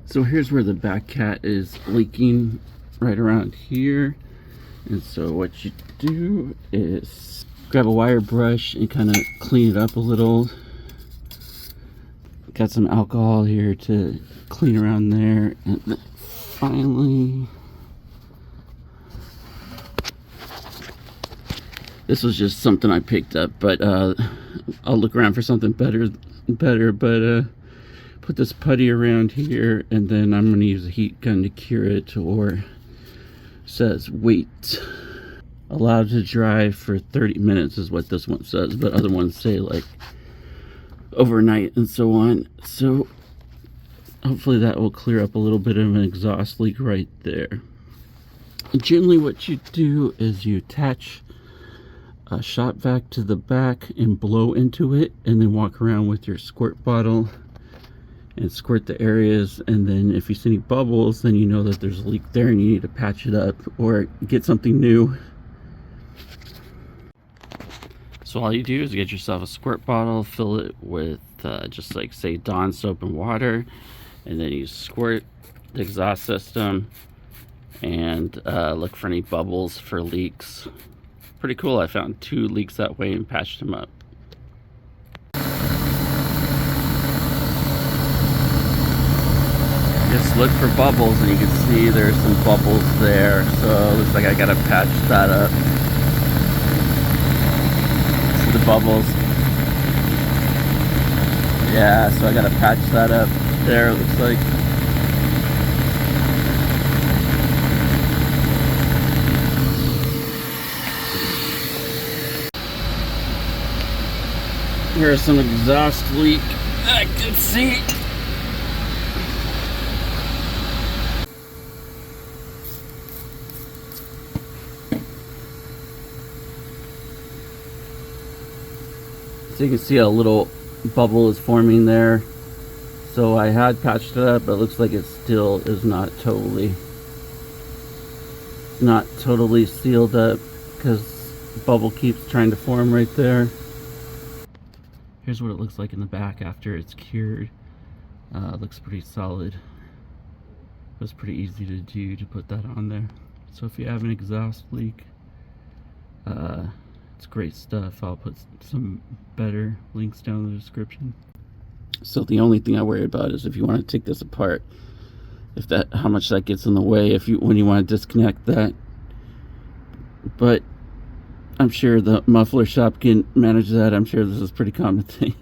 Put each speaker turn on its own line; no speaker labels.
So here's where the back cat is leaking, right around here. And so what you do is grab a wire brush and kind of clean it up a little. Got some alcohol here to clean around there. And then finally, this was just something I picked up, but I'll look around for something better. But put this putty around here, and then I'm going to use a heat gun to cure it. Or says wait, allowed to dry for 30 minutes is what this one says, but other ones say like overnight and so on. So hopefully that will clear up a little bit of an exhaust leak right there. And generally what you do is you attach a shop vac to the back and blow into it, and then walk around with your squirt bottle and squirt the areas. And then if you see any bubbles, then you know that there's a leak there and you need to patch it up or get something new. So all you do is get yourself a squirt bottle, fill it with just like say Dawn soap and water, and then you squirt the exhaust system and look for any bubbles for leaks. Pretty cool. I found 2 leaks that way and patched them up. Just look for bubbles, and you can see there's some bubbles there, so it looks like I gotta patch that up. See the bubbles? Yeah, so I gotta patch that up there, it looks like. Here's some exhaust leak I can see. So you can see a little bubble is forming there. So I had patched it up, but it looks like it still is not totally sealed up because bubble keeps trying to form right there. Here's what it looks like in the back after it's cured. It looks pretty solid. It was pretty easy to do, to put that on there. So if you have an exhaust leak, it's great stuff. I'll put some better links down in the description. So the only thing I worry about is if you want to take this apart, how much that gets in the way when you want to disconnect that. But I'm sure the muffler shop can manage that. I'm sure this is a pretty common thing.